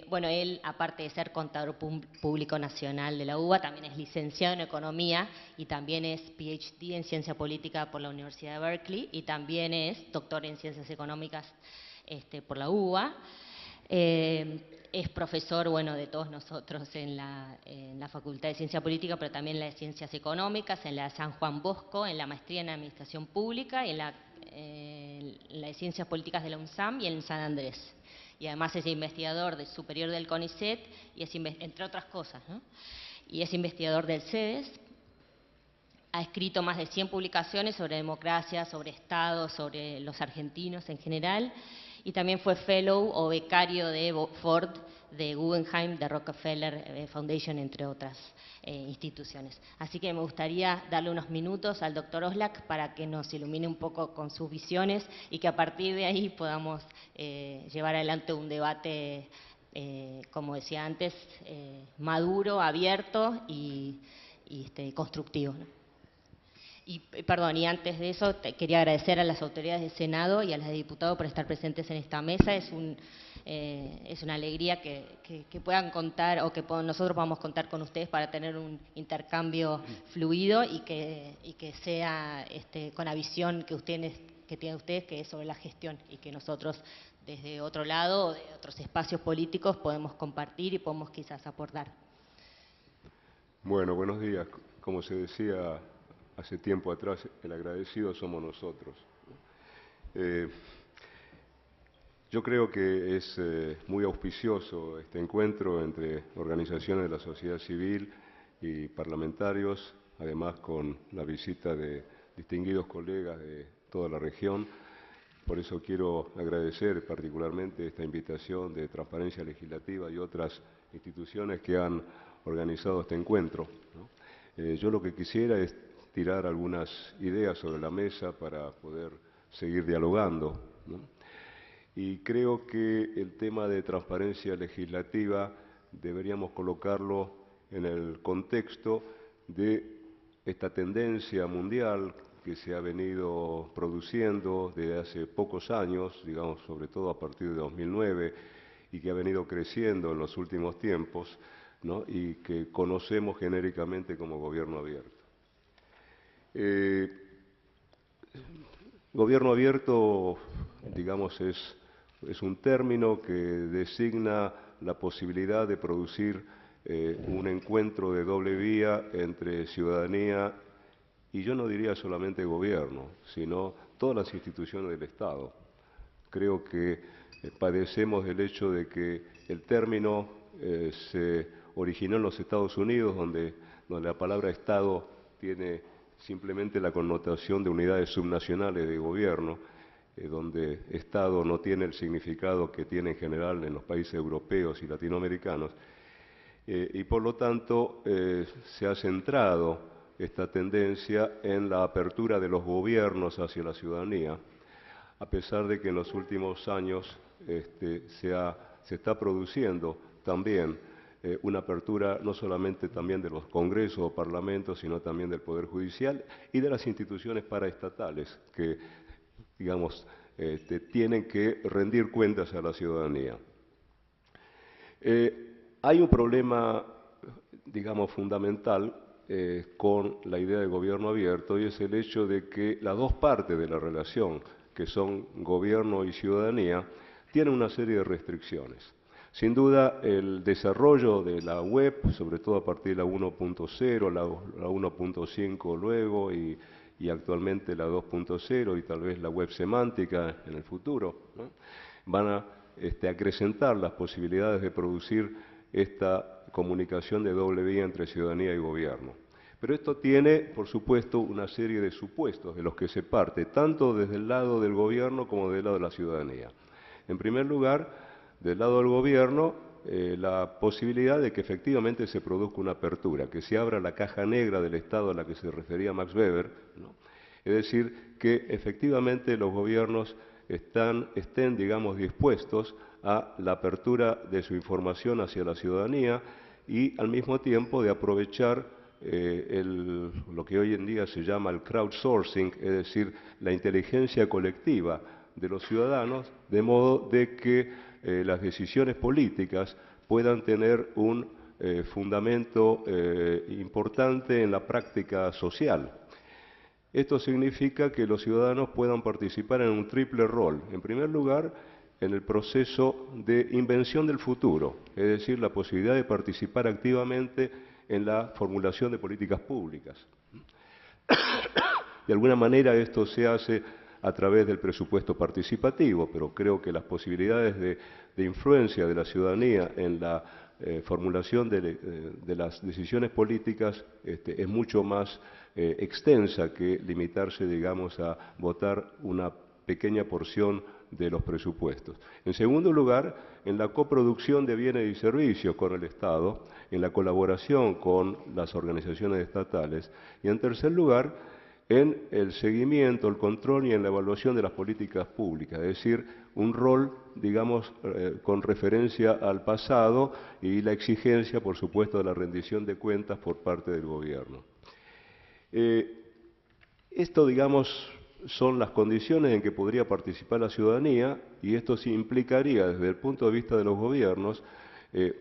Bueno, él, aparte de ser contador público nacional de la UBA, también es licenciado en Economía y también es PhD en Ciencia Política por la Universidad de Berkeley y también es doctor en Ciencias Económicas por la UBA. Es profesor, bueno, de todos nosotros en la Facultad de Ciencia Política, pero también en la de Ciencias Económicas, en la de San Juan Bosco, en la maestría en Administración Pública, y en la de Ciencias Políticas de la UNSAM y en San Andrés. Y además es investigador superior del CONICET, y es, entre otras cosas, ¿no? Y es investigador del CEDES. Ha escrito más de 100 publicaciones sobre democracia, sobre Estado, sobre los argentinos en general, y también fue fellow o becario de Ford, de Guggenheim, de Rockefeller Foundation, entre otras instituciones. Así que me gustaría darle unos minutos al doctor Oslak para que nos ilumine un poco con sus visiones y que a partir de ahí podamos llevar adelante un debate, como decía antes, maduro, abierto y constructivo, ¿no? Y, perdón, y antes de eso quería agradecer a las autoridades del Senado y a las de diputados por estar presentes en esta mesa. Es una alegría que puedan contar, o que nosotros podamos contar con ustedes para tener un intercambio fluido y que sea con la visión que tienen ustedes, que es sobre la gestión, y que nosotros desde otro lado, de otros espacios políticos, podemos compartir y podemos quizás aportar. Bueno, buenos días. Como se decía hace tiempo atrás, el agradecido somos nosotros. Yo creo que es muy auspicioso este encuentro entre organizaciones de la sociedad civil y parlamentarios, además con la visita de distinguidos colegas de toda la región. Por eso quiero agradecer particularmente esta invitación de Transparencia Legislativa y otras instituciones que han organizado este encuentro, ¿no? Yo lo que quisiera es tirar algunas ideas sobre la mesa para poder seguir dialogando, ¿no? Y creo que el tema de transparencia legislativa deberíamos colocarlo en el contexto de esta tendencia mundial que se ha venido produciendo desde hace pocos años, digamos, sobre todo a partir de 2009, y que ha venido creciendo en los últimos tiempos, ¿no? Y que conocemos genéricamente como gobierno abierto. Gobierno abierto, digamos, es un término que designa la posibilidad de producir un encuentro de doble vía entre ciudadanía y yo no diría solamente gobierno, sino todas las instituciones del Estado. Creo que padecemos del hecho de que el término se originó en los Estados Unidos, donde la palabra Estado tiene simplemente la connotación de unidades subnacionales de gobierno, donde Estado no tiene el significado que tiene en general en los países europeos y latinoamericanos, y por lo tanto se ha centrado esta tendencia en la apertura de los gobiernos hacia la ciudadanía, a pesar de que en los últimos años se está produciendo también una apertura no solamente también de los congresos o parlamentos, sino también del Poder Judicial y de las instituciones paraestatales que, digamos, tienen que rendir cuentas a la ciudadanía. Hay un problema, digamos, fundamental con la idea de gobierno abierto, y es el hecho de que las dos partes de la relación, que son gobierno y ciudadanía, tienen una serie de restricciones. Sin duda, el desarrollo de la web, sobre todo a partir de la 1.0, la 1.5 luego y actualmente la 2.0 y tal vez la web semántica en el futuro, ¿no? Van a acrecentar las posibilidades de producir esta comunicación de doble vía entre ciudadanía y gobierno. Pero esto tiene, por supuesto, una serie de supuestos de los que se parte, tanto desde el lado del gobierno como del lado de la ciudadanía. En primer lugar, del lado del gobierno, la posibilidad de que efectivamente se produzca una apertura, que se abra la caja negra del Estado a la que se refería Max Weber, ¿no? Es decir, que efectivamente los gobiernos estén, digamos, dispuestos a la apertura de su información hacia la ciudadanía y al mismo tiempo de aprovechar lo que hoy en día se llama el crowdsourcing, es decir, la inteligencia colectiva de los ciudadanos, de modo de que las decisiones políticas puedan tener un fundamento importante en la práctica social. Esto significa que los ciudadanos puedan participar en un triple rol. En primer lugar, en el proceso de invención del futuro, es decir, la posibilidad de participar activamente en la formulación de políticas públicas. De alguna manera esto se hace a través del presupuesto participativo, pero creo que las posibilidades de influencia de la ciudadanía en la formulación de las decisiones políticas es mucho más extensa que limitarse, digamos, a votar una pequeña porción de los presupuestos. En segundo lugar, en la coproducción de bienes y servicios con el Estado, en la colaboración con las organizaciones estatales, y en tercer lugar, en el seguimiento, el control y en la evaluación de las políticas públicas, es decir, un rol, digamos, con referencia al pasado y la exigencia, por supuesto, de la rendición de cuentas por parte del gobierno. Esto, digamos, son las condiciones en que podría participar la ciudadanía y esto sí implicaría, desde el punto de vista de los gobiernos,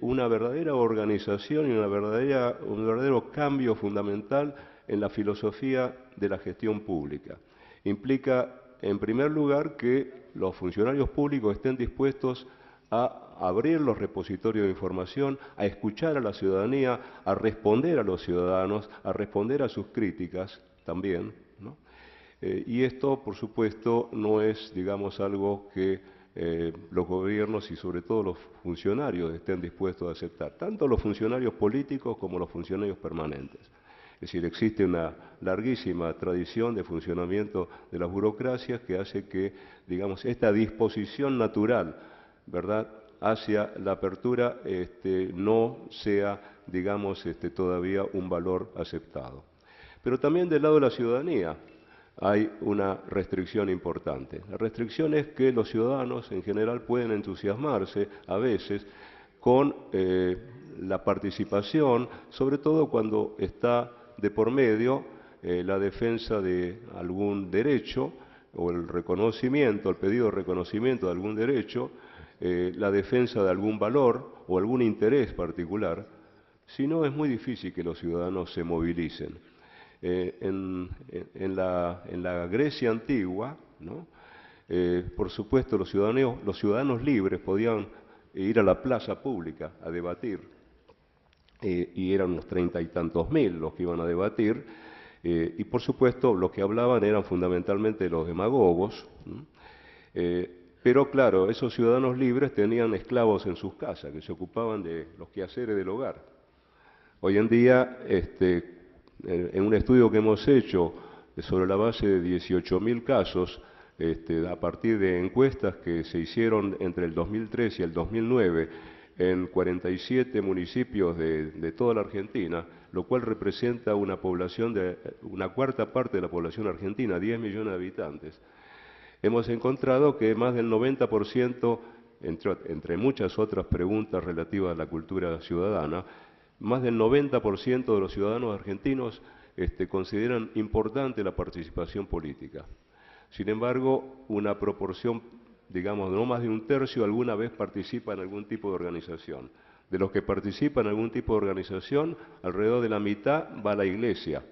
una verdadera organización y un verdadero cambio fundamental en la filosofía de la gestión pública. Implica, en primer lugar, que los funcionarios públicos estén dispuestos a abrir los repositorios de información, a escuchar a la ciudadanía, a responder a los ciudadanos, a responder a sus críticas también, ¿no? Y esto, por supuesto, no es, digamos, algo que los gobiernos y sobre todo los funcionarios estén dispuestos a aceptar, tanto los funcionarios políticos como los funcionarios permanentes. Es decir, existe una larguísima tradición de funcionamiento de las burocracias que hace que, digamos, esta disposición natural, ¿verdad?, hacia la apertura no sea, digamos, todavía un valor aceptado. Pero también del lado de la ciudadanía hay una restricción importante. La restricción es que los ciudadanos en general pueden entusiasmarse a veces con la participación, sobre todo cuando está de por medio la defensa de algún derecho o el reconocimiento, el pedido de reconocimiento de algún derecho, la defensa de algún valor o algún interés particular, si no es muy difícil que los ciudadanos se movilicen. En la Grecia antigua, ¿no?, por supuesto los ciudadanos libres podían ir a la plaza pública a debatir, y eran unos 30 y tantos mil los que iban a debatir, y por supuesto los que hablaban eran fundamentalmente los demagogos, pero claro, esos ciudadanos libres tenían esclavos en sus casas que se ocupaban de los quehaceres del hogar. Hoy en día, en un estudio que hemos hecho sobre la base de 18.000 casos, a partir de encuestas que se hicieron entre el 2003 y el 2009 en 47 municipios de toda la Argentina, lo cual representa una población de una cuarta parte de la población argentina, 10 millones de habitantes, hemos encontrado que más del 90%, entre muchas otras preguntas relativas a la cultura ciudadana, más del 90% de los ciudadanos argentinos consideran importante la participación política. Sin embargo, una proporción, digamos, no más de un tercio alguna vez participa en algún tipo de organización. De los que participan en algún tipo de organización, alrededor de la mitad va a la iglesia.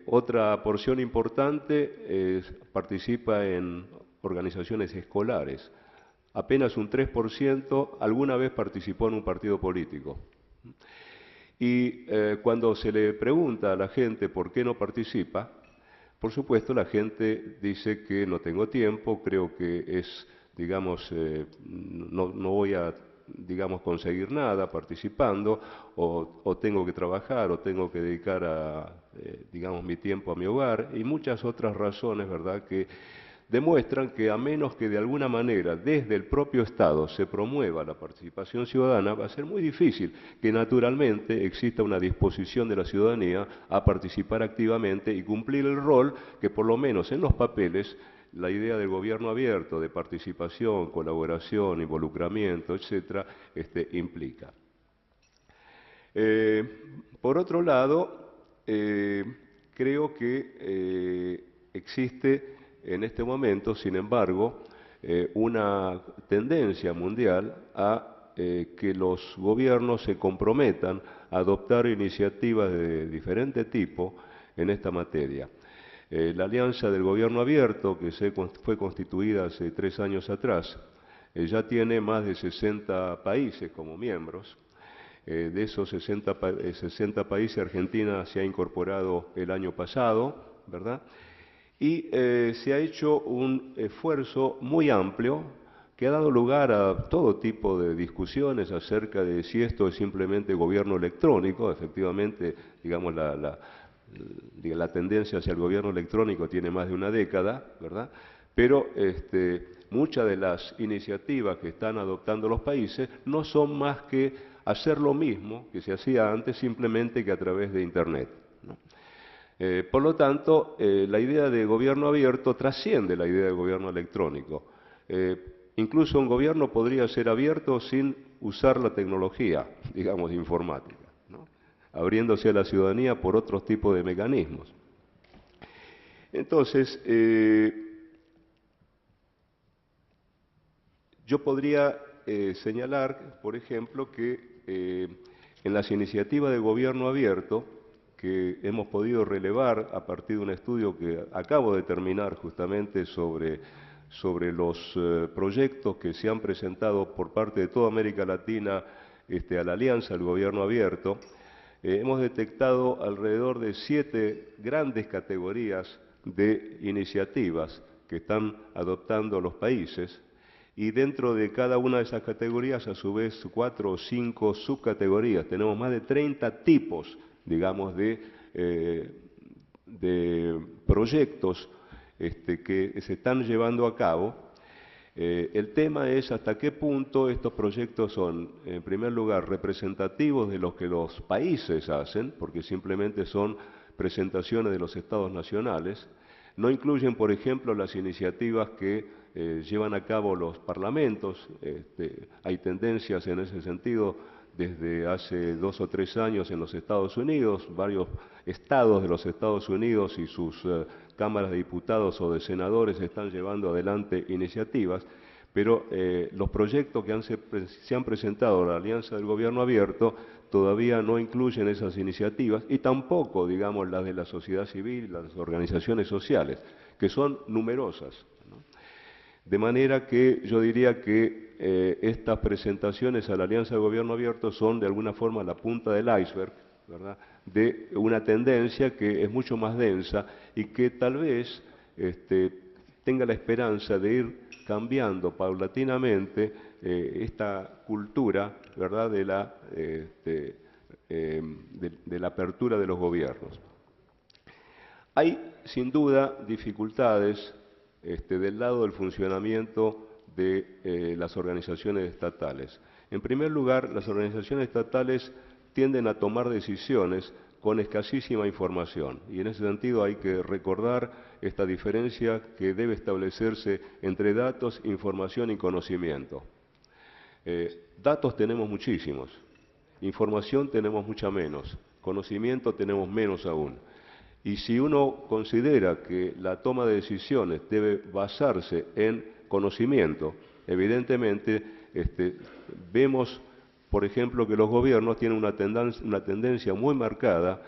Otra porción importante participa en organizaciones escolares. Apenas un 3% alguna vez participó en un partido político. Y cuando se le pregunta a la gente por qué no participa, por supuesto la gente dice que no tengo tiempo, creo que es, digamos, no voy a, digamos, conseguir nada participando, o tengo que trabajar, o tengo que dedicar digamos, mi tiempo a mi hogar, y muchas otras razones, ¿verdad?, que demuestran que a menos que de alguna manera desde el propio Estado se promueva la participación ciudadana, va a ser muy difícil que naturalmente exista una disposición de la ciudadanía a participar activamente y cumplir el rol que por lo menos en los papeles la idea del gobierno abierto, de participación, colaboración, involucramiento, etcétera, implica. Por otro lado, creo que existe en este momento, sin embargo, una tendencia mundial a que los gobiernos se comprometan a adoptar iniciativas de diferente tipo en esta materia. La Alianza del Gobierno Abierto, que fue constituida hace 3 años atrás, ya tiene más de 60 países como miembros. De esos 60 países, Argentina se ha incorporado el año pasado, ¿verdad? Y se ha hecho un esfuerzo muy amplio que ha dado lugar a todo tipo de discusiones acerca de si esto es simplemente gobierno electrónico. Efectivamente, digamos, la tendencia hacia el gobierno electrónico tiene más de una década, ¿verdad? Pero muchas de las iniciativas que están adoptando los países no son más que hacer lo mismo que se hacía antes, simplemente que a través de Internet, ¿no? Por lo tanto, la idea de gobierno abierto trasciende la idea de gobierno electrónico. Incluso un gobierno podría ser abierto sin usar la tecnología, digamos, informática, ¿no? Abriéndose a la ciudadanía por otros tipos de mecanismos. Entonces, yo podría señalar, por ejemplo, que en las iniciativas de gobierno abierto que hemos podido relevar a partir de un estudio que acabo de terminar justamente sobre los proyectos que se han presentado por parte de toda América Latina a la Alianza del Gobierno Abierto, hemos detectado alrededor de 7 grandes categorías de iniciativas que están adoptando los países, y dentro de cada una de esas categorías, a su vez, 4 o 5 subcategorías. Tenemos más de 30 tipos, digamos, de proyectos que se están llevando a cabo. El tema es hasta qué punto estos proyectos son, en primer lugar, representativos de lo que los países hacen, porque simplemente son presentaciones de los estados nacionales. No incluyen, por ejemplo, las iniciativas que llevan a cabo los parlamentos. Hay tendencias en ese sentido desde hace 2 o 3 años en los Estados Unidos. Varios estados de los Estados Unidos y sus cámaras de diputados o de senadores están llevando adelante iniciativas, pero los proyectos que se han presentado a la Alianza del Gobierno Abierto todavía no incluyen esas iniciativas, y tampoco, digamos, las de la sociedad civil, las organizaciones sociales, que son numerosas, ¿no? De manera que yo diría que estas presentaciones a la Alianza de Gobierno Abierto son de alguna forma la punta del iceberg, ¿verdad?, de una tendencia que es mucho más densa y que tal vez tenga la esperanza de ir cambiando paulatinamente esta cultura, ¿verdad?, de la apertura de los gobiernos. Hay sin duda dificultades del lado del funcionamiento de las organizaciones estatales. En primer lugar, las organizaciones estatales tienden a tomar decisiones con escasísima información, y en ese sentido hay que recordar esta diferencia que debe establecerse entre datos, información y conocimiento. Datos tenemos muchísimos, información tenemos mucha menos, conocimiento tenemos menos aún. Y si uno considera que la toma de decisiones debe basarse en conocimiento, evidentemente vemos, por ejemplo, que los gobiernos tienen una tendencia muy marcada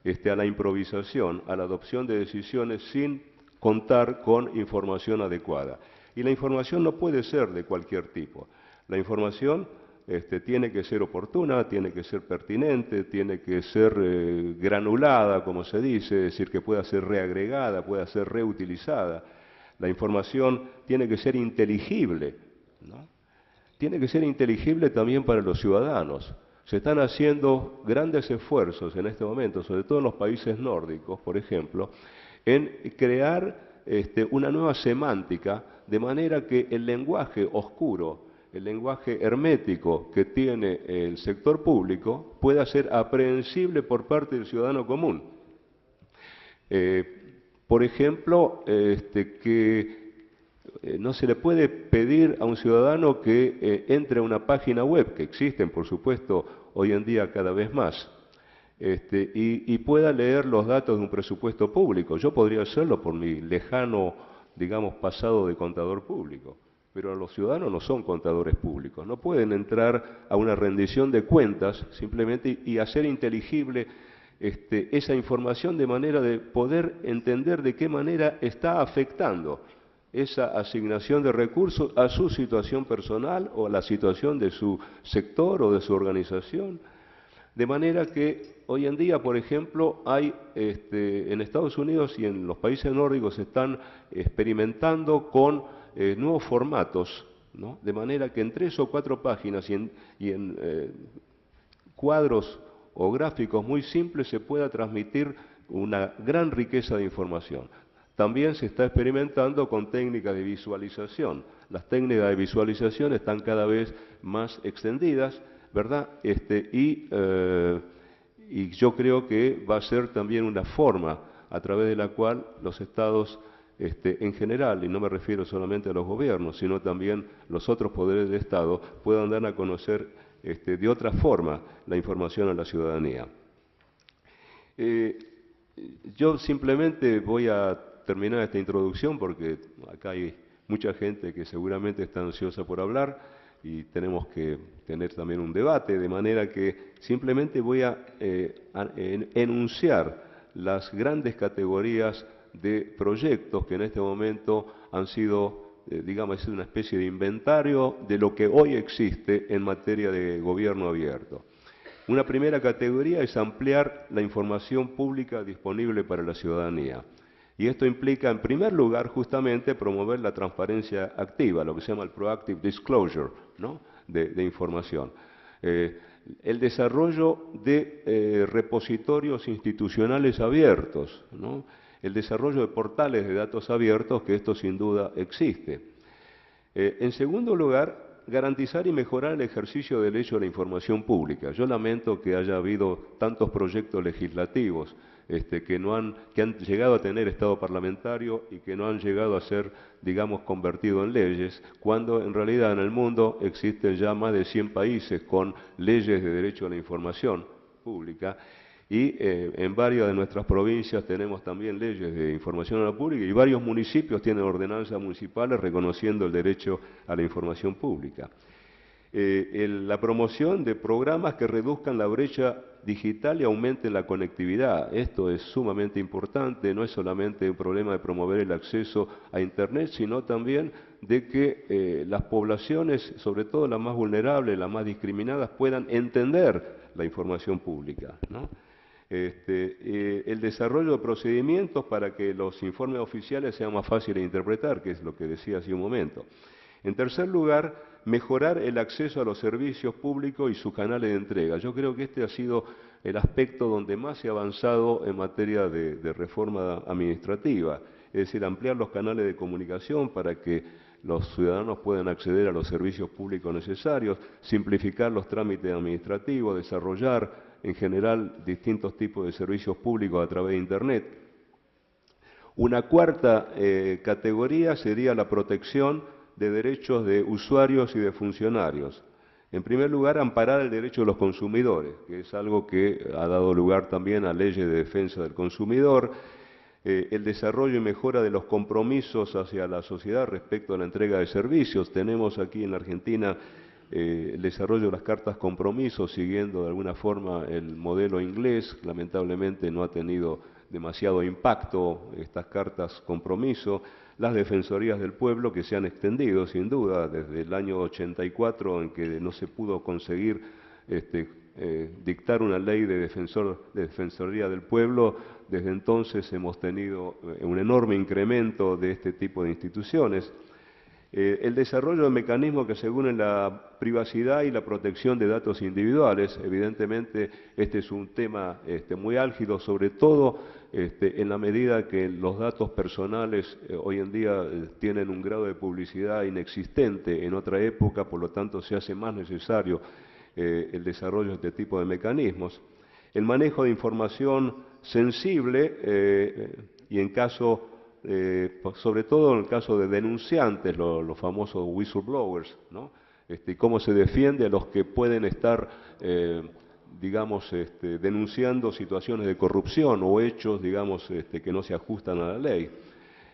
a la improvisación, a la adopción de decisiones sin contar con información adecuada. Y la información no puede ser de cualquier tipo. La información tiene que ser oportuna, tiene que ser pertinente, tiene que ser granulada, como se dice, es decir, que pueda ser reagregada, pueda ser reutilizada. La información tiene que ser inteligible, ¿no? Tiene que ser inteligible también para los ciudadanos. Se están haciendo grandes esfuerzos en este momento, sobre todo en los países nórdicos, por ejemplo, en crear una nueva semántica, de manera que el lenguaje oscuro, el lenguaje hermético que tiene el sector público pueda ser aprehensible por parte del ciudadano común. Por ejemplo, no se le puede pedir a un ciudadano que entre a una página web, que existen, por supuesto, hoy en día cada vez más, y pueda leer los datos de un presupuesto público. Yo podría hacerlo por mi lejano, digamos, pasado de contador público. pero los ciudadanos no son contadores públicos, no pueden entrar a una rendición de cuentas simplemente y hacer inteligible esa información de manera de poder entender de qué manera está afectando esa asignación de recursos a su situación personal o a la situación de su sector o de su organización. De manera que hoy en día, por ejemplo, hay en Estados Unidos y en los países nórdicos se están experimentando con nuevos formatos, ¿no? De manera que en 3 o 4 páginas y en cuadros o gráficos muy simples se pueda transmitir una gran riqueza de información. También se está experimentando con técnicas de visualización. Las técnicas de visualización están cada vez más extendidas, ¿verdad? Y yo creo que va a ser también una forma a través de la cual los estados en general, y no me refiero solamente a los gobiernos, sino también los otros poderes de Estado, puedan dar a conocer de otra forma la información a la ciudadanía. Yo simplemente voy a terminar esta introducción porque acá hay mucha gente que seguramente está ansiosa por hablar y tenemos que tener también un debate, de manera que simplemente voy a enunciar las grandes categorías de proyectos que en este momento han sido, digamos, una especie de inventario de lo que hoy existe en materia de gobierno abierto. Una primera categoría es ampliar la información pública disponible para la ciudadanía. Y esto implica, en primer lugar, justamente promover la transparencia activa, lo que se llama el proactive disclosure, ¿no? de información. El desarrollo de repositorios institucionales abiertos, ¿no? El desarrollo de portales de datos abiertos, que esto sin duda existe. En segundo lugar, garantizar y mejorar el ejercicio del derecho a la información pública. Yo lamento que haya habido tantos proyectos legislativos que han llegado a tener estado parlamentario y que no han llegado a ser, digamos, convertidos en leyes, cuando en realidad en el mundo existen ya más de 100 países con leyes de derecho a la información pública. Y en varias de nuestras provincias tenemos también leyes de información a la pública y varios municipios tienen ordenanzas municipales reconociendo el derecho a la información pública. La promoción de programas que reduzcan la brecha digital y aumenten la conectividad. Esto es sumamente importante, no es solamente un problema de promover el acceso a Internet, sino también de que las poblaciones, sobre todo las más vulnerables, las más discriminadas, puedan entender la información pública, ¿no? El desarrollo de procedimientos para que los informes oficiales sean más fáciles de interpretar, que es lo que decía hace un momento. En tercer lugar, mejorar el acceso a los servicios públicos y sus canales de entrega. Yo creo que este ha sido el aspecto donde más se ha avanzado en materia de reforma administrativa, es decir, ampliar los canales de comunicación para que los ciudadanos puedan acceder a los servicios públicos necesarios, simplificar los trámites administrativos, desarrollar en general distintos tipos de servicios públicos a través de Internet. Una cuarta categoría sería la protección de derechos de usuarios y de funcionarios. En primer lugar, amparar el derecho de los consumidores, que es algo que ha dado lugar también a leyes de defensa del consumidor, el desarrollo y mejora de los compromisos hacia la sociedad respecto a la entrega de servicios. Tenemos aquí en la Argentina el desarrollo de las cartas compromisos, siguiendo de alguna forma el modelo inglés. Lamentablemente no ha tenido demasiado impacto estas cartas compromiso. Las defensorías del pueblo que se han extendido, sin duda, desde el año 84, en que no se pudo conseguir dictar una ley de defensoría del pueblo. Desde entonces hemos tenido un enorme incremento de este tipo de instituciones. El desarrollo de mecanismos que aseguren la privacidad y la protección de datos individuales. Evidentemente este es un tema muy álgido, sobre todo en la medida que los datos personales hoy en día tienen un grado de publicidad inexistente en otra época, por lo tanto se hace más necesario el desarrollo de este tipo de mecanismos. El manejo de información sensible y en caso sobre todo en el caso de denunciantes, los famosos whistleblowers, ¿no? Y cómo se defiende a los que pueden estar, digamos, denunciando situaciones de corrupción o hechos, digamos, que no se ajustan a la ley.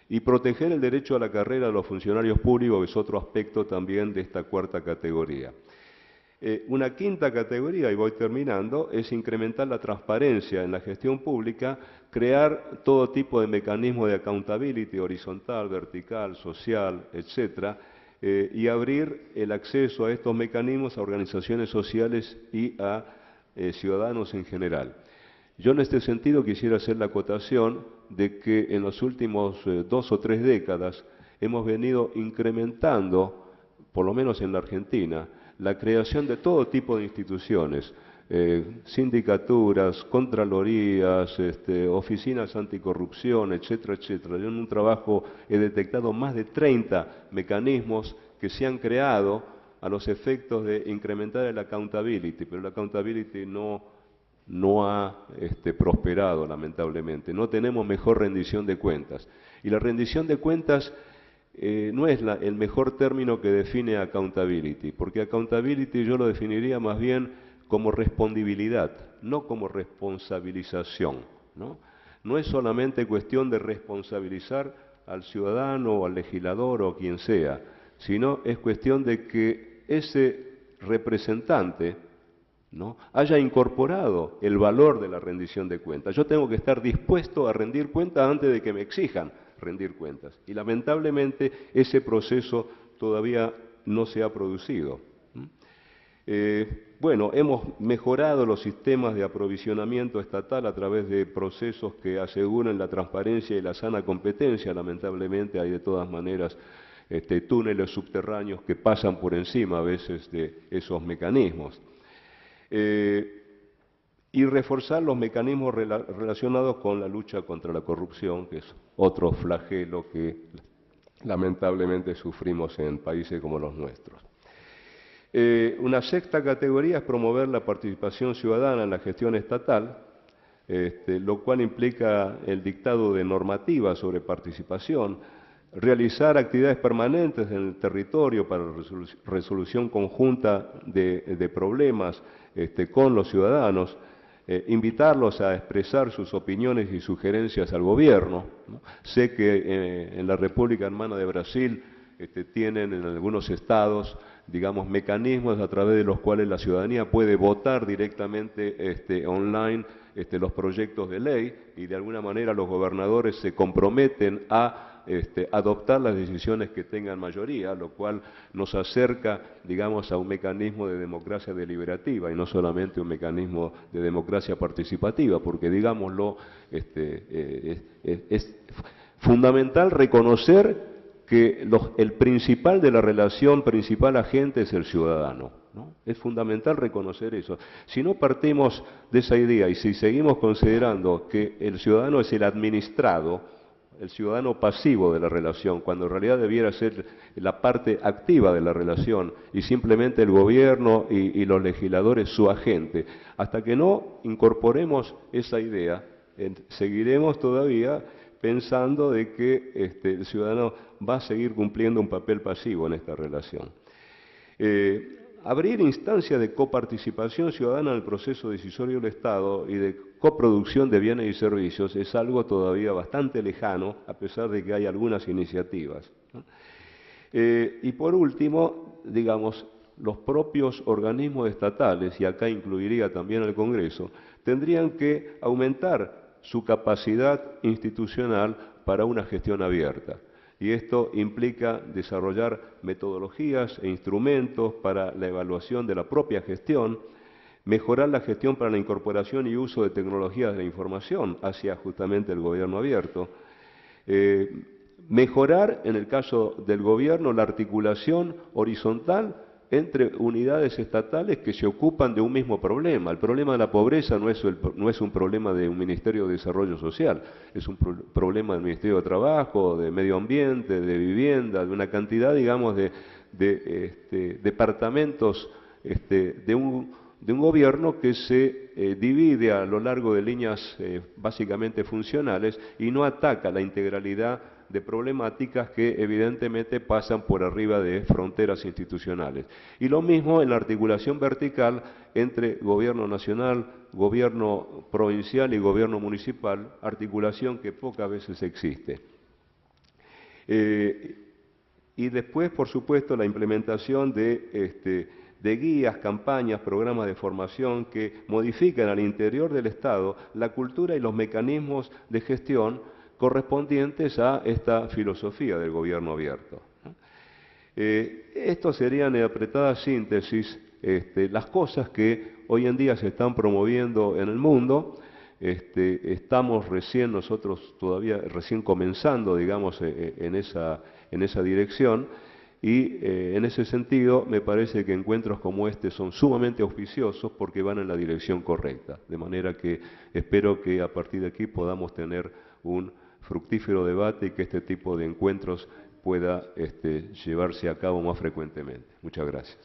Y proteger el derecho a la carrera de los funcionarios públicos es otro aspecto también de esta cuarta categoría. Una quinta categoría, y voy terminando, es incrementar la transparencia en la gestión pública, crear todo tipo de mecanismos de accountability horizontal, vertical, social, etcétera, y abrir el acceso a estos mecanismos a organizaciones sociales y a ciudadanos en general. Yo en este sentido quisiera hacer la acotación de que en los últimos 2 o 3 décadas hemos venido incrementando, por lo menos en la Argentina, la creación de todo tipo de instituciones, sindicaturas, contralorías, oficinas anticorrupción, etcétera, etcétera. Yo en un trabajo he detectado más de 30 mecanismos que se han creado a los efectos de incrementar el accountability, pero el accountability no ha prosperado, lamentablemente. No tenemos mejor rendición de cuentas. Y la rendición de cuentas no es el mejor término que define accountability, porque accountability yo lo definiría más bien como respondibilidad, no como responsabilización, ¿no? No es solamente cuestión de responsabilizar al ciudadano o al legislador o quien sea, sino es cuestión de que ese representante, ¿no?, haya incorporado el valor de la rendición de cuentas. Yo tengo que estar dispuesto a rendir cuentas antes de que me exijan rendir cuentas. Y lamentablemente ese proceso todavía no se ha producido. Bueno, hemos mejorado los sistemas de aprovisionamiento estatal a través de procesos que aseguran la transparencia y la sana competencia. Lamentablemente hay de todas maneras túneles subterráneos que pasan por encima a veces de esos mecanismos. Y reforzar los mecanismos relacionados con la lucha contra la corrupción, que es otro flagelo que lamentablemente sufrimos en países como los nuestros. Una sexta categoría es promover la participación ciudadana en la gestión estatal, lo cual implica el dictado de normativas sobre participación, realizar actividades permanentes en el territorio para resolución conjunta de problemas con los ciudadanos, invitarlos a expresar sus opiniones y sugerencias al gobierno, ¿no? Sé que en la República Hermana de Brasil tienen en algunos estados, digamos, mecanismos a través de los cuales la ciudadanía puede votar directamente online los proyectos de ley y de alguna manera los gobernadores se comprometen a adoptar las decisiones que tengan mayoría, lo cual nos acerca, digamos, a un mecanismo de democracia deliberativa y no solamente un mecanismo de democracia participativa, porque, digámoslo, es fundamental reconocer que el principal de la relación, principal agente es el ciudadano, ¿no? Es fundamental reconocer eso. Si no partimos de esa idea y si seguimos considerando que el ciudadano es el administrado, el ciudadano pasivo de la relación, cuando en realidad debiera ser la parte activa de la relación y simplemente el gobierno y los legisladores su agente, hasta que no incorporemos esa idea, seguiremos todavía pensando de que el ciudadano va a seguir cumpliendo un papel pasivo en esta relación. Abrir instancias de coparticipación ciudadana en el proceso decisorio del Estado y de coproducción de bienes y servicios es algo todavía bastante lejano, a pesar de que hay algunas iniciativas, ¿no? Y por último, digamos, los propios organismos estatales, y acá incluiría también el Congreso, tendrían que aumentar su capacidad institucional para una gestión abierta. Y esto implica desarrollar metodologías e instrumentos para la evaluación de la propia gestión, mejorar la gestión para la incorporación y uso de tecnologías de la información hacia justamente el gobierno abierto, mejorar, en el caso del gobierno, la articulación horizontal entre unidades estatales que se ocupan de un mismo problema. El problema de la pobreza no es un problema de un Ministerio de Desarrollo Social, es un problema del Ministerio de Trabajo, de Medio Ambiente, de Vivienda, de una cantidad, digamos, de departamentos de un gobierno que se divide a lo largo de líneas básicamente funcionales y no ataca la integralidad de problemáticas que evidentemente pasan por arriba de fronteras institucionales. Y lo mismo en la articulación vertical entre gobierno nacional, gobierno provincial y gobierno municipal, articulación que pocas veces existe. Y después, por supuesto, la implementación de guías, campañas, programas de formación que modifican al interior del Estado la cultura y los mecanismos de gestión correspondientes a esta filosofía del gobierno abierto. Esto serían, en apretada síntesis, las cosas que hoy en día se están promoviendo en el mundo. Estamos nosotros todavía recién comenzando, digamos, en esa dirección, y en ese sentido me parece que encuentros como este son sumamente auspiciosos porque van en la dirección correcta, de manera que espero que a partir de aquí podamos tener un fructífero debate y que este tipo de encuentros pueda llevarse a cabo más frecuentemente. Muchas gracias.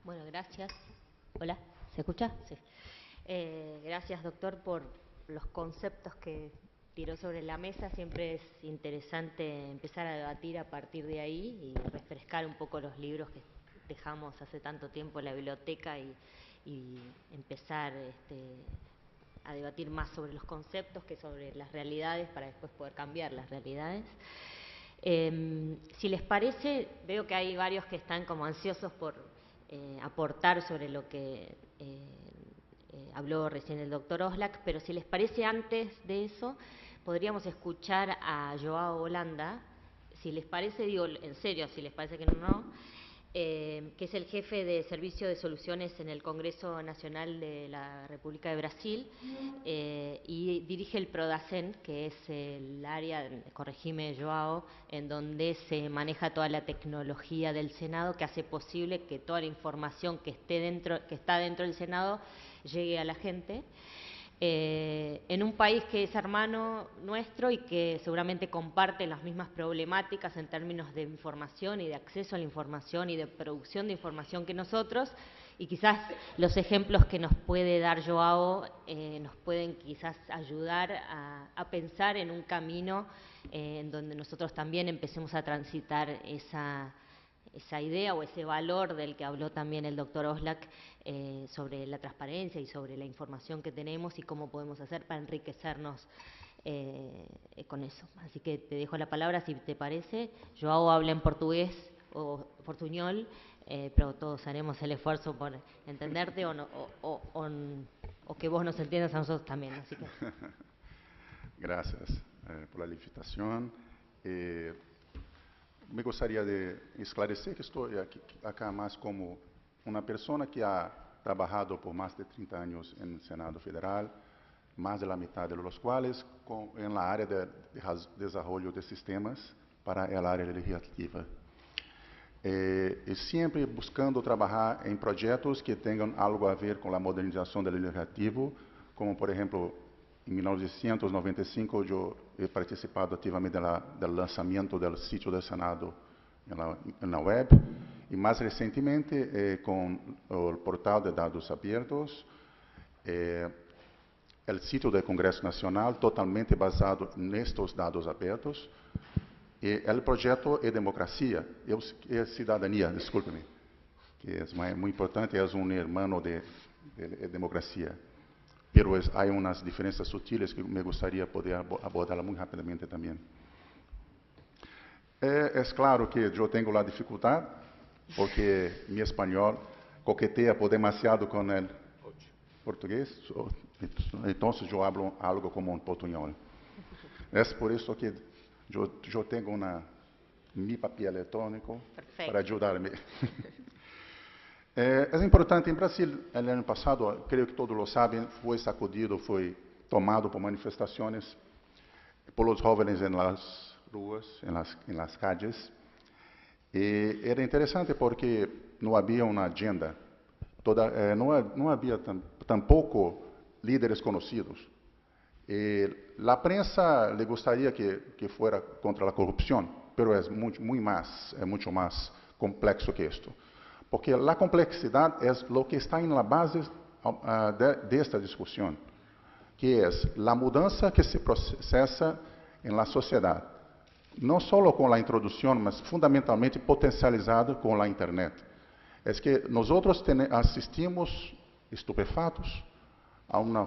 Bueno, gracias. Hola, ¿se escucha? Sí. Gracias, doctor, por los conceptos que tiró sobre la mesa. Siempre es interesante empezar a debatir a partir de ahí y refrescar un poco los libros que dejamos hace tanto tiempo en la biblioteca y empezar a debatir más sobre los conceptos que sobre las realidades para después poder cambiar las realidades. Si les parece, veo que hay varios que están como ansiosos por aportar sobre lo que habló recién el doctor Oslak, pero si les parece, antes de eso, podríamos escuchar a Joao Holanda, si les parece, digo en serio, si les parece que no, que es el jefe de Servicio de Soluciones en el Congreso Nacional de la República de Brasil, y dirige el PRODACEN, que es el área, corregime Joao, en donde se maneja toda la tecnología del Senado, que hace posible que toda la información que está dentro del Senado llegue a la gente. En un país que es hermano nuestro y que seguramente comparte las mismas problemáticas en términos de información y de acceso a la información y de producción de información que nosotros, y quizás los ejemplos que nos puede dar Joao nos pueden quizás ayudar a pensar en un camino en donde nosotros también empecemos a transitar esa idea o ese valor del que habló también el doctor Oslak, sobre la transparencia y sobre la información que tenemos y cómo podemos hacer para enriquecernos con eso. Así que te dejo la palabra, si te parece. Joao habla en portugués o portuñol, pero todos haremos el esfuerzo por entenderte o que vos nos entiendas a nosotros también. Así que. Gracias por la invitación. Me gustaría de esclarecer que estoy acá más como una persona que ha trabajado por más de 30 años en el Senado Federal, más de la mitad de los cuales en la área de desarrollo de sistemas para el área legislativa. Y siempre buscando trabajar en proyectos que tengan algo a ver con la modernización del legislativo, como por ejemplo, en 1995 yo he participado activamente del lanzamiento del sitio del Senado en la web, y más recientemente con el portal de datos abiertos, el sitio del Congreso Nacional totalmente basado en estos datos abiertos, y el proyecto e-democracia, e-ciudadanía, discúlpeme, que es muy importante, es un hermano de democracia. Pero hay unas diferencias sutiles que me gustaría poder abordar muy rápidamente también. Es claro que yo tengo la dificultad, porque mi español coquetea por demasiado con el portugués, entonces yo hablo algo como un portuñol. Es por eso que yo tengo mi papel electrónico. Perfecto. Para ayudarme. Es importante, en Brasil, el año pasado, creo que todos lo saben, fue sacudido, fue tomado por manifestaciones por los jóvenes en las ruas, en las calles. Era interesante porque no había una agenda, no había tampoco líderes conocidos. La prensa le gustaría que fuera contra la corrupción, pero es mucho más complejo que esto. Porque la complejidad es lo que está en la base de esta discusión, que es la mudanza que se procesa en la sociedad, no solo con la introducción, mas fundamentalmente potencializada con la Internet. Es que nosotros asistimos estupefatos a uma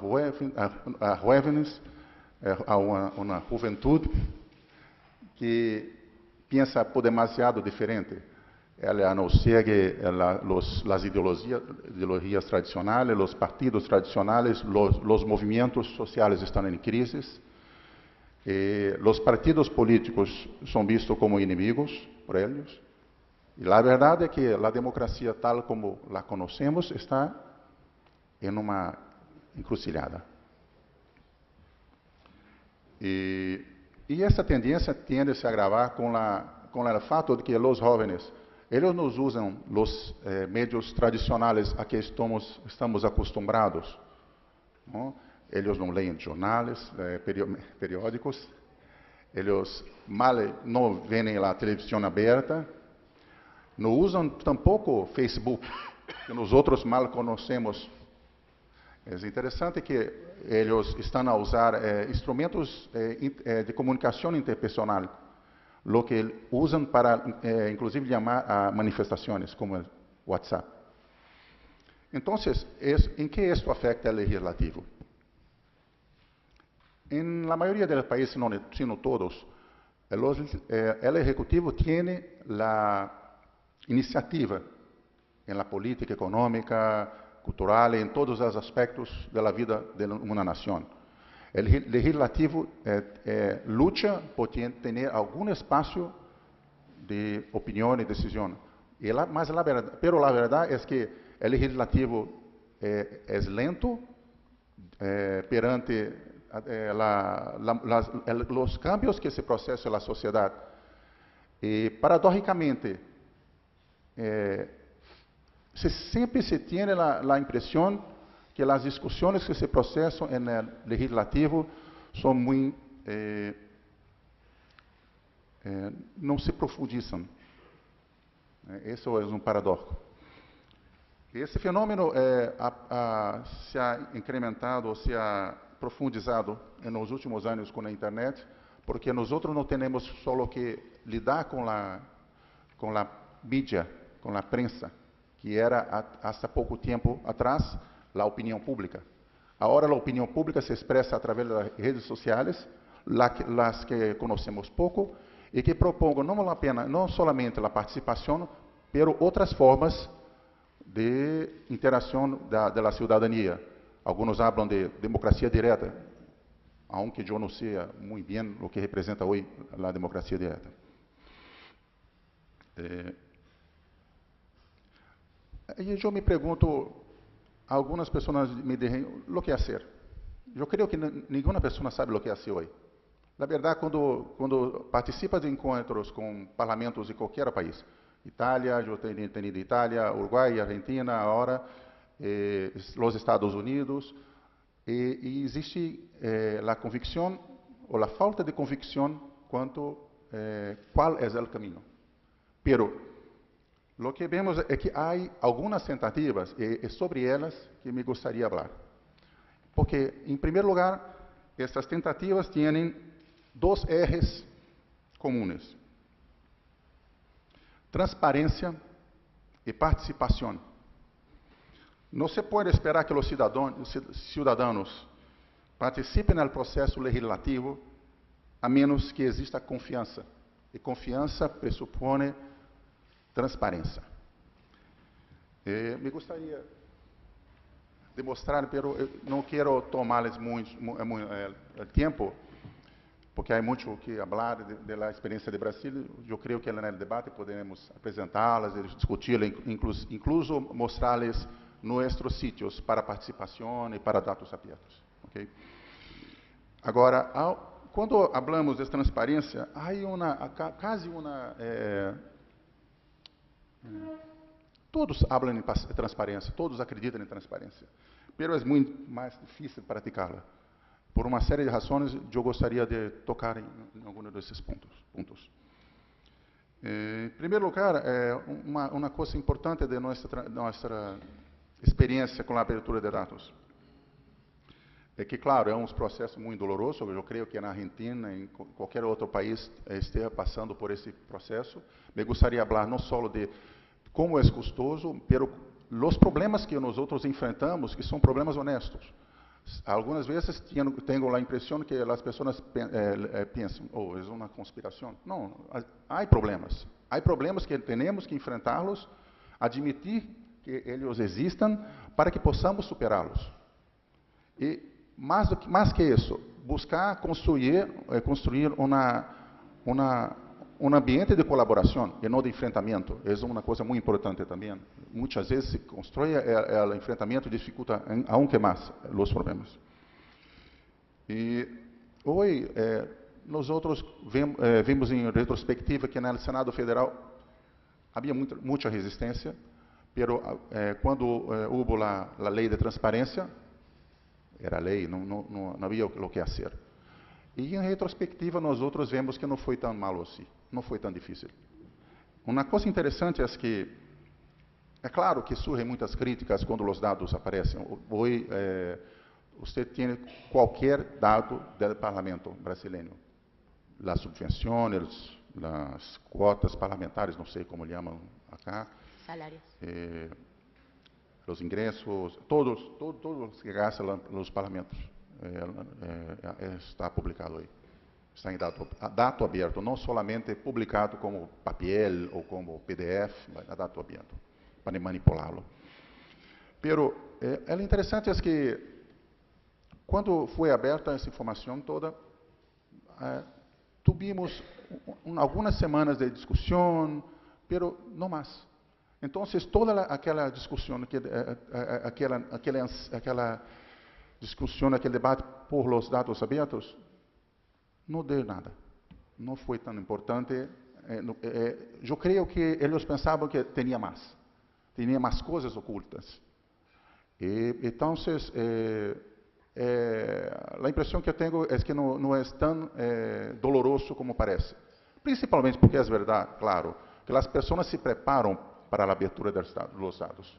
jóvenes, a uma juventude que pensa por demasiado diferente. Ela não segue as ideologias tradicionais, os partidos tradicionais, os movimentos sociais estão em crise. Os partidos políticos são vistos como inimigos por eles. E a verdade é que a democracia, tal como la conhecemos, está em uma encruzilhada. E essa tendência tende a se agravar com o fato de que os jovens, eles não usam os meios tradicionais a que estamos acostumados. Não? Eles não leem jornais, periódicos, eles não veem a televisão aberta, não usam tampouco Facebook, que nós outros mal conhecemos. É interessante que eles estão a usar instrumentos de comunicação interpessoal, lo que usam para, inclusive, chamar a manifestações, como o WhatsApp. Então, em que isso afeta o legislativo? Em la maioria dos países, se não todos, o Ejecutivo tem a iniciativa em la política econômica, cultural, em todos os aspectos da vida de uma nação. O legislativo luta por ter algum espaço de opinião e decisão. Mas a verdade é que o legislativo é lento perante os cambios que se processam na sociedade. E, paradójicamente, sempre se tem a impressão que as discussões que se processam no legislativo são muito não se profundizam. Esse é um paradoxo. Esse fenômeno se ha incrementado, se ha profundizado nos últimos anos com a internet, porque nós não temos só que lidar com a mídia, com a prensa, que era há pouco tempo atrás a opinião pública. Agora a opinião pública se expressa através das redes sociais, las que conhecemos pouco, e que propõem não somente a participação, mas outras formas de interação da cidadania. Alguns falam de democracia direta, aunque eu não sei muito bem o que representa hoje a democracia direta. E eu me pergunto, algumas pessoas me dizem, o que é ser? Eu creio que nenhuma pessoa sabe o que é ser hoje. Na verdade, quando participa de encontros com parlamentos de qualquer país, Itália, eu tenho entendido Itália, Uruguai, Argentina, agora, os Estados Unidos, e existe a convicção, ou a falta de convicção, quanto qual é o caminho. Pero, o que vemos é que há algumas tentativas, e sobre elas que me gostaria de falar. Porque, em primeiro lugar, essas tentativas têm dois ejes comuns: transparência e participação. Não se pode esperar que os cidadãos participem no processo legislativo a menos que exista confiança. E confiança pressupõe transparência. Me gostaria de mostrar, mas não quero tomar-lhes muito tempo, porque há muito o que falar da experiência de Brasil. Eu creio que no debate podemos apresentá-las, discuti-las, incluso mostrar-lhes nossos sítios para participação e para dados abertos. Okay? Agora, quando falamos de transparência, há quase uma... todos falam em transparência, todos acreditam em transparência, mas é muito mais difícil praticá-la. Por uma série de razões, eu gostaria de tocar em alguns desses pontos. Em primeiro lugar, uma coisa importante de nossa experiência com a abertura de dados é que, claro, é um processo muito doloroso. Eu creio que na Argentina, em qualquer outro país, esteja passando por esse processo. Me gostaria de falar não só de como é custoso, mas os problemas que nós outros enfrentamos, que são problemas honestos. Algunas veces tengo la impresión que las personas piensan, oh, es una conspiración. No, hay problemas. Hay problemas que tenemos que enfrentarlos, admitir que ellos existan para que possamos superá-los. E mais que isso, buscar construir um ambiente de colaboração e não de enfrentamento. É uma coisa muito importante também. Muitas vezes se constrói o enfrentamento dificulta aunque mais os problemas. E hoje nós outros vimos em retrospectiva que no Senado Federal havia muita resistência, pero quando houve a lei de transparência, era lei, não havia o que fazer. E em retrospectiva nós outros vemos que não foi tão mal assim, não foi tão difícil. Uma coisa interessante é que é claro que surgem muitas críticas quando os dados aparecem. Hoje você tem qualquer dado do parlamento brasileiro, as subvenções, as cotas parlamentares, não sei como chamam acá, Salarios. os ingressos, todos que gastam nos parlamentos, está publicado aí. Está em dato aberto, não somente publicado como papel ou como PDF, mas a dato aberto, para manipulá-lo. Pero o interessante é que, quando foi aberta essa informação toda, tivemos algumas semanas de discussão, pero não mais. Então, toda aquela discussão, aquela discussão, aquele debate por os dados abertos, não deu nada. Não foi tão importante. Eu creio que eles pensavam que tinha mais coisas ocultas. Então, a impressão que eu tenho é que não é tão doloroso como parece. Principalmente porque é verdade, claro, que as pessoas se preparam para a abertura dos dados.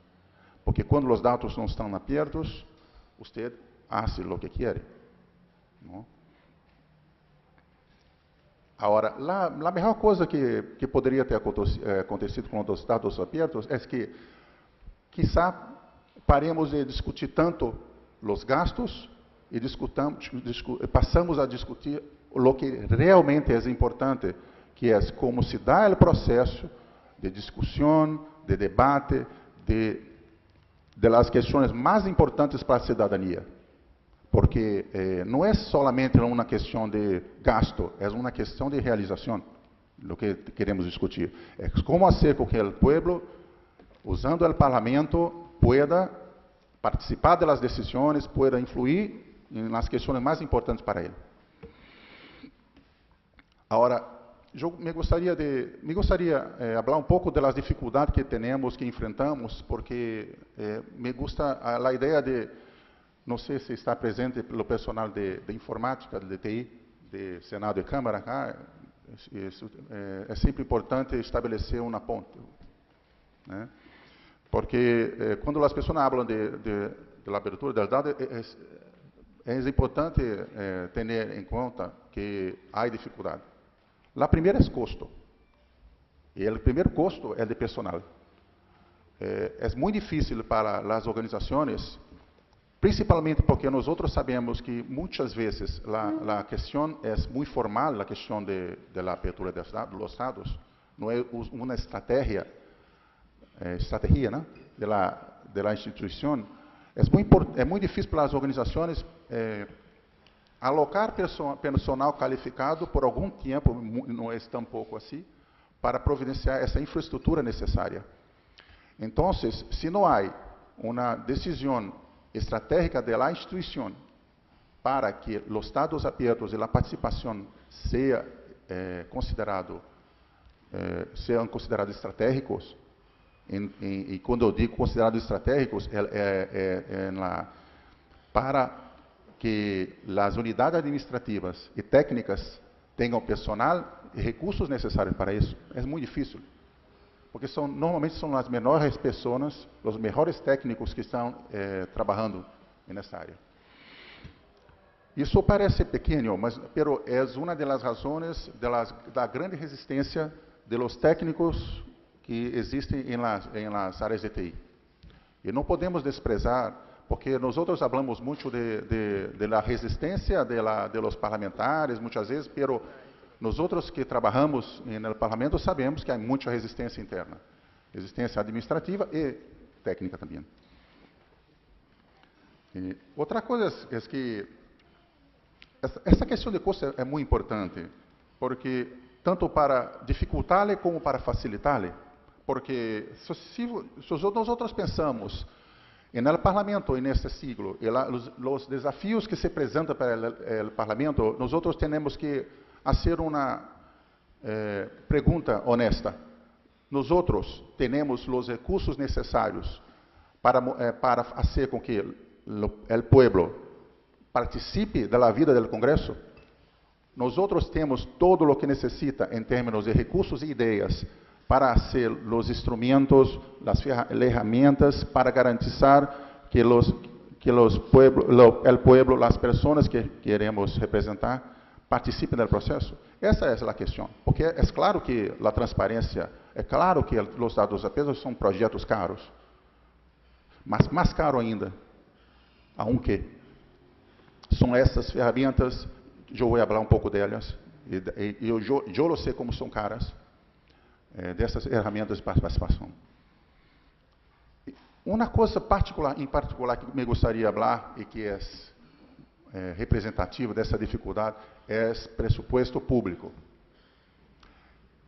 Porque quando os dados não estão abertos, você faz o que quer. Não? Agora, a melhor coisa que poderia ter acontecido com os dados abertos é que, quizá, paremos de discutir tanto os gastos e passamos a discutir o que realmente é importante, que é como se dá o processo de discussão, de debate, de las questões mais importantes para a cidadania. Porque não é solamente uma questão de gasto, é uma questão de realização, o que queremos discutir. É como fazer com que o povo, usando o parlamento, pueda participar das decisões, pueda influir nas questões mais importantes para ele. Agora, me gostaria falar um pouco das dificuldades que temos, que enfrentamos, porque me gusta a ideia de, não sei se está presente pelo personal de informática, de TI, de Senado e Câmara, é sempre importante estabelecer uma ponte, né? Porque quando as pessoas falam de abertura dos dados, é importante ter em conta que há dificuldade. A primeira é custo. E o primeiro custo é de personal. É muito difícil para as organizações, principalmente porque nós outros sabemos que muitas vezes a questão é muito formal, a questão da abertura dos dados, não é uma estratégia, né, da instituição. É muito difícil para as organizações alocar personal qualificado por algum tempo, não é tão pouco assim, para providenciar essa infraestrutura necessária. Então, se não há uma decisão estratégica da instituição para que os dados abertos e a participação sejam considerados estratégicos, e quando eu digo considerados estratégicos, para que as unidades administrativas e técnicas tenham personal e recursos necessários para isso. É muito difícil, porque normalmente são as melhores pessoas, os melhores técnicos que estão trabalhando nessa área. Isso parece pequeno, mas é uma das razões da grande resistência dos técnicos que existem em las áreas de TI. E não podemos desprezar, porque nosotros hablamos mucho de la resistencia de los parlamentares muchas veces, pero nosotros que trabajamos en el Parlamento sabemos que hay mucha resistencia interna, resistencia administrativa y técnica también. Y otra cosa es que essa questão de custo é muito importante, porque tanto para dificultar-lhe como para facilitar-lhe, porque se nós pensamos no parlamento neste siglo, e os desafios que se apresentam para o parlamento, nós temos que fazer uma pergunta honesta. Nós temos os recursos necessários para fazer com que o povo participe da vida do Congresso? Nós temos todo o que necessita em termos de recursos e ideias para ser os instrumentos, as ferramentas para garantizar que o povo, as pessoas que queremos representar, participem do processo? Essa é a questão. Porque é claro que a transparência, é claro que os dados apenas são projetos caros, mas mais caro ainda, aunque são essas ferramentas, eu vou falar um pouco delas, e eu sei como são caras, dessas ferramentas de participação. Uma coisa em particular que me gostaria de falar, e que é representativo dessa dificuldade, é o pressuposto público.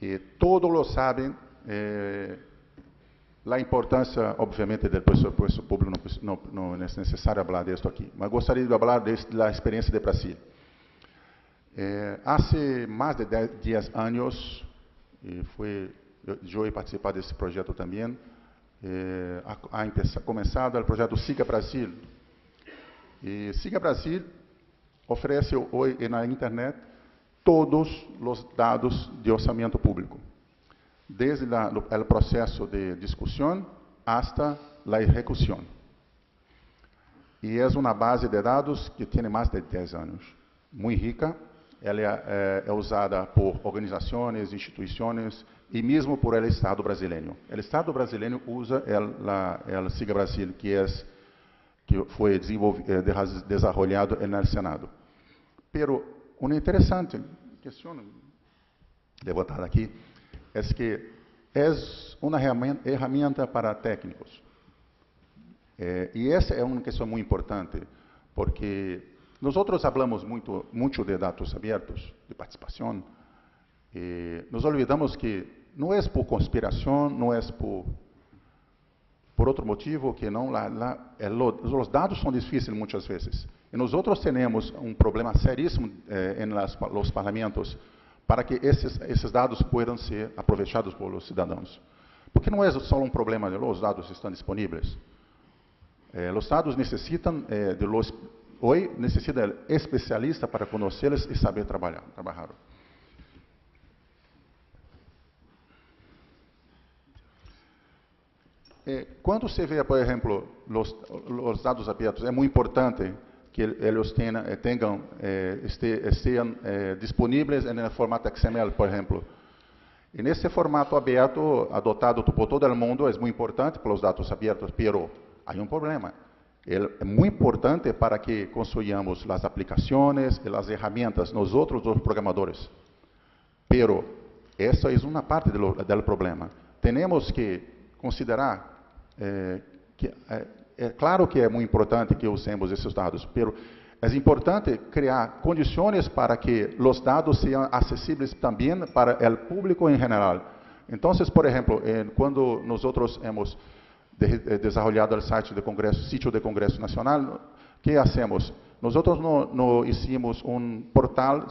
E todos sabem a importância, obviamente, do pressuposto público, não é necessário falar disso aqui, mas gostaria de falar da experiência de Brasil. Há mais de 10 anos, eu he participado desse projeto também, ha começado o projeto Siga Brasil. E Siga Brasil oferece hoje na internet todos os dados de orçamento público, desde o processo de discussão hasta a execução. E é uma base de dados que tem mais de 10 anos, muito rica. Ela é usada por organizações, instituições e mesmo por el Estado brasileiro. O Estado brasileiro usa o Siga Brasil, que foi desenvolvido no Senado. Pero uma interessante questão levantada aqui é que é uma ferramenta para técnicos. E essa é uma questão muito importante, porque nós falamos muito de dados abertos, de participação, e nos olvidamos que não é por conspiração, não é por outro motivo que não. Os dados são difíceis muitas vezes. E nós temos um problema seríssimo nos parlamentos para que esses dados possam ser aproveitados pelos cidadãos. Porque não é só um problema de os dados estão disponíveis. Os dados necessitam hoje necessita de especialista para conhecê-los e saber trabalhar. Quando se vê, por exemplo, os dados abertos, é muito importante que eles estejam disponíveis no formato XML, por exemplo. E nesse formato aberto, adotado por todo o mundo, é muito importante para os dados abertos, mas há um problema. É muito importante para que construyamos as aplicações e as ferramentas, nós os programadores. Pero essa é uma parte do problema. Temos que considerar que é claro que é muito importante que usemos esses dados, pero é importante criar condições para que os dados sejam acessíveis também para o público em geral. Então, por exemplo, quando nós hemos desenvolvido o site do Congresso, sítio do Congresso Nacional, que hacemos? Nós não hicimos um portal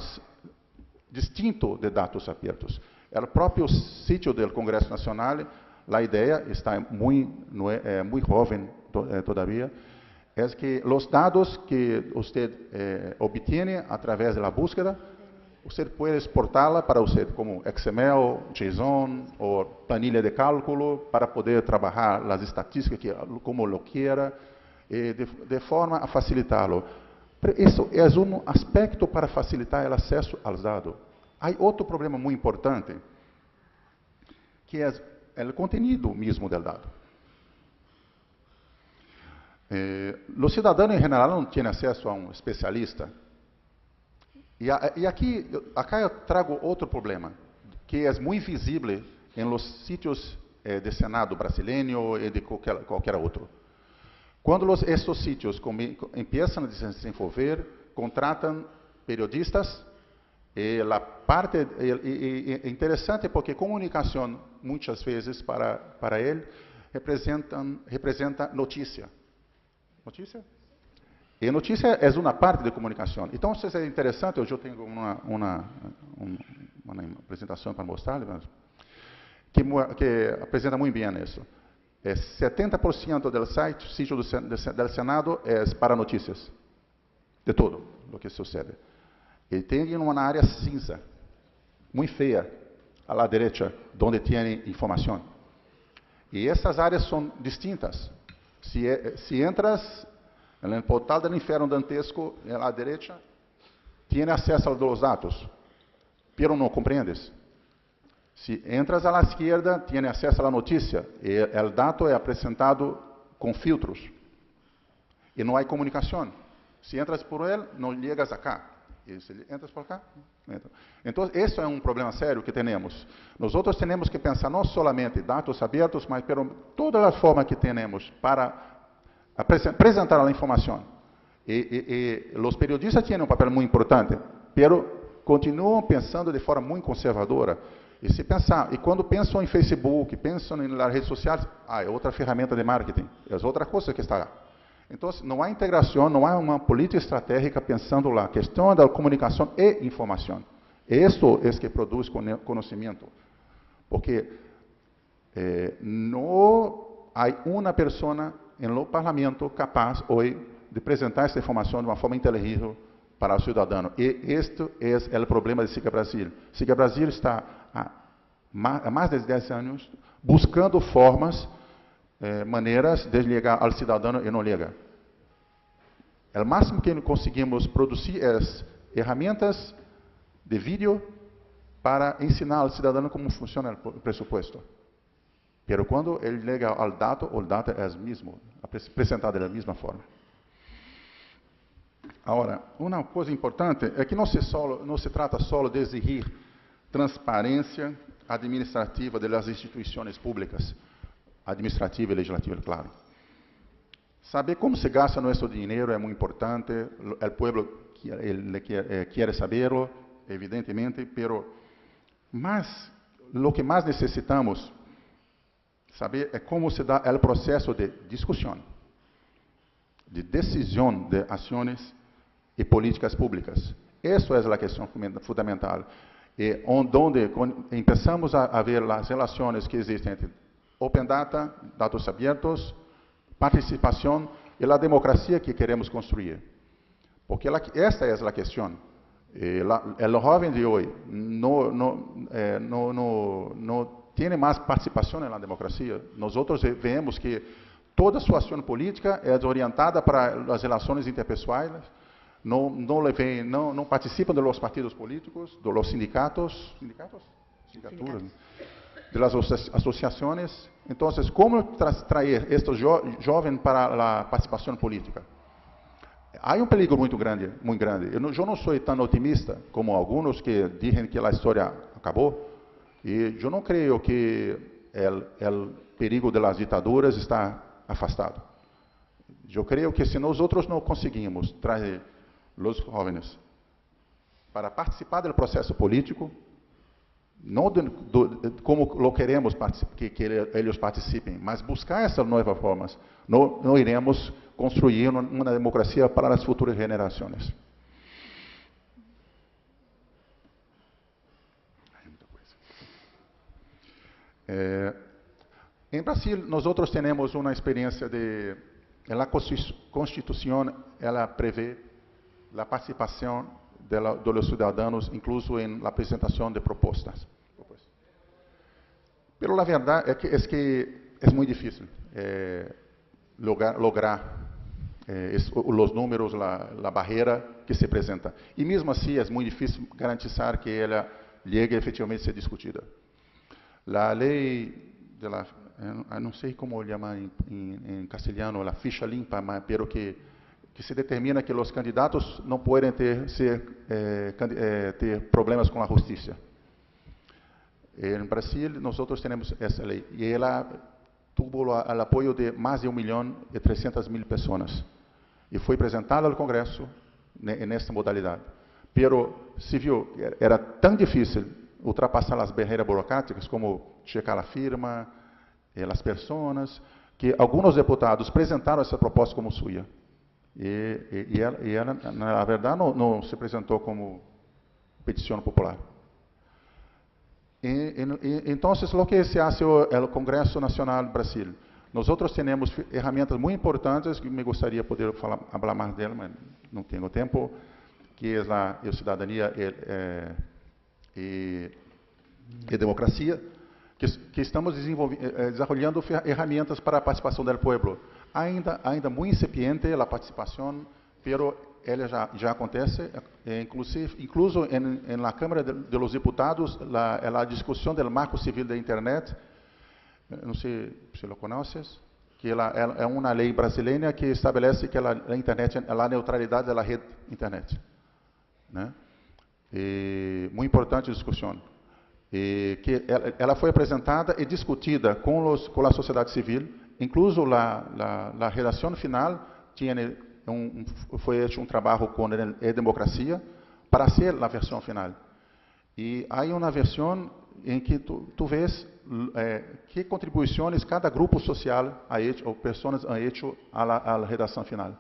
distinto de dados abertos. O próprio sítio do Congresso Nacional, a ideia está muito jovem todavia, é que os dados que você obtém através da búsqueda, você pode exportá-la para você como XML, JSON ou planilha de cálculo para poder trabalhar as estatísticas como lo quiera, de forma a facilitá-lo. Isso é um aspecto para facilitar o acesso aos dados. Há outro problema muito importante, que é o conteúdo mesmo do dado. Os cidadãos, em geral, não têm acesso a um especialista. E acá eu trago outro problema, que é muito visível em los sítios de Senado brasileiro e de qualquer outro. Quando estes sítios começam a se desenvolver, contratam periodistas, e é interessante porque comunicação, muitas vezes, para ele, representa notícia. Notícia? E notícia é uma parte de comunicação. Então, isso é interessante, hoje eu tenho uma apresentação para mostrar, que apresenta muito bem isso. 70% do sítio do Senado é para notícias, de tudo o que sucede. E tem uma área cinza, muito feia, à direita, onde tem informação. E essas áreas são distintas. Se entras no portal do inferno dantesco, à direita, tem acesso aos dados, pero não compreendes. Se entras à esquerda, tem acesso à notícia, e o dado é apresentado com filtros. E não há comunicação. Se entras por ele, não chegas acá. E se entras por cá, entra. Então, esse é um problema sério que temos. Nós temos que pensar não somente dados abertos, mas por toda a forma que temos para apresentar a informação. E os periodistas têm um papel muito importante, mas continuam pensando de forma muito conservadora. E quando pensam em Facebook, pensam nas redes sociais, é outra ferramenta de marketing, é outra coisa que está lá. Então, não há integração, não há uma política estratégica pensando lá. A questão da comunicação e informação. Isso é que produz conhecimento. Porque não há uma pessoa no parlamento capaz hoje de apresentar essa informação de uma forma inteligível para o cidadão. E este é o problema de Siga Brasil. Siga Brasil está há mais de 10 anos buscando formas, maneiras de chegar ao cidadão e não chega. O máximo que conseguimos produzir é ferramentas de vídeo para ensinar ao cidadão como funciona o pressuposto. Mas quando ele chega ao dado, o dado é o mesmo, apresentado da mesma forma. Agora, uma coisa importante é que não se trata só de exigir transparência administrativa das instituições públicas, administrativa e legislativa, claro. Saber como se gasta nosso dinheiro é muito importante, o povo quer saberlo, evidentemente, mas o que mais necessitamos saber é como se dá o processo de discussão, de decisão de ações e políticas públicas. Essa é a questão fundamental. E onde começamos a ver as relações que existem entre Open Data, dados abertos, participação e a democracia que queremos construir. Porque esta é a questão. O jovem de hoje não tem mais participação na democracia. Nós vemos que toda sua ação política é orientada para as relações interpessoais, não participam dos partidos políticos, dos sindicatos, das associações. Então, como trazer estes jovens para a participação política? Há um perigo muito grande. Eu não sou tão otimista como alguns que dizem que a história acabou. E eu não creio que o perigo das ditaduras está afastado. Eu creio que se nós outros não conseguimos trazer os jovens para participar do processo político, não como lo queremos que eles participem, mas buscar essas novas formas, não iremos construir uma democracia para as futuras gerações. Em Brasil, nós temos uma experiência de a Constituição, ela prevê a participação dos cidadãos, incluso na apresentação de propostas. Pero a verdade é que é muito difícil lograr os números, a barreira que se apresenta. E mesmo assim, é muito difícil garantizar que ela chegue efetivamente a ser discutida. A lei eu não sei como chamar em castelhano, a ficha limpa, mas pero que se determina que os candidatos não podem ter problemas com a justiça. Em Brasil, nós temos essa lei, e ela tuvo o apoio de mais de 1.300.000 pessoas, e foi apresentada ao Congresso nessa modalidade. Pero se viu, era tão difícil ultrapassar as barreiras burocráticas, como checar a firma, as pessoas, que alguns deputados apresentaram essa proposta como sua. E ela, na verdade, não se apresentou como petição popular. Então, o que se hace o Congresso Nacional do Brasil? Nós temos ferramentas muito importantes, que me gostaria de poder falar mais dela, mas não tenho tempo, que é a cidadania e democracia, que estamos desenvolvendo ferramentas para a participação do povo. Ainda muito incipiente a participação, pero ela já acontece, incluso na Câmara dos Deputados, a discussão do marco civil da internet, não sei se lo conheces, que ela é uma lei brasileira que estabelece que a internet, a neutralidade da rede internet, né? E muito importante a discussão. E que ela foi apresentada e discutida com a sociedade civil, incluso a redação final foi feito trabalho com a democracia para ser a versão final. E há uma versão em que tu vês que contribuições cada grupo social ha hecho, ou pessoas han hecho à redação final,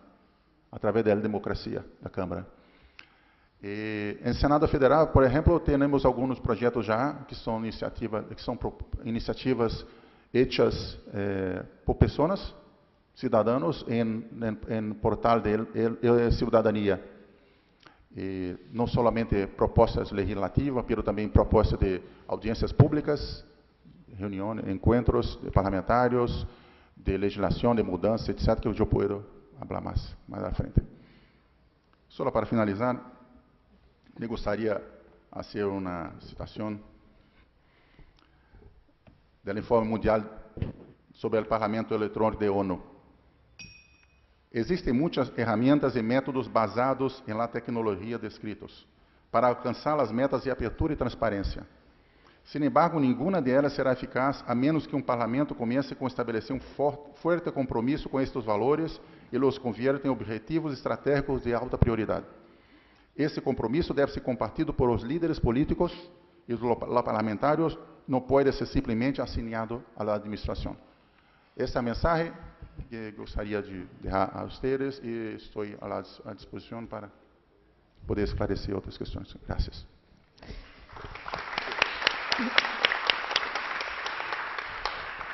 através da democracia da Câmara. Em Senado Federal, por exemplo, temos alguns projetos já que são iniciativas hechas por pessoas, cidadãos, em portal de cidadania. Não somente propostas legislativas, mas também propostas de audiências públicas, reuniões, encontros de parlamentares, de legislação, de mudança, etc., que eu posso falar mais à frente. Só para finalizar, me gostaria de fazer uma citação do Informe Mundial sobre o Parlamento Eletrônico da ONU. Existem muitas ferramentas e métodos basados em la tecnologia descritos para alcançar as metas de abertura e transparência. Sin embargo, nenhuma delas será eficaz a menos que um parlamento comece com estabelecer um forte compromisso com estes valores e os convierta em objetivos estratégicos de alta prioridade. Esse compromisso deve ser compartido por os líderes políticos e os parlamentares, não pode ser simplesmente assinado à administração. Essa é a mensagem que gostaria de deixar a vocês e estou à disposição para poder esclarecer outras questões. Graças.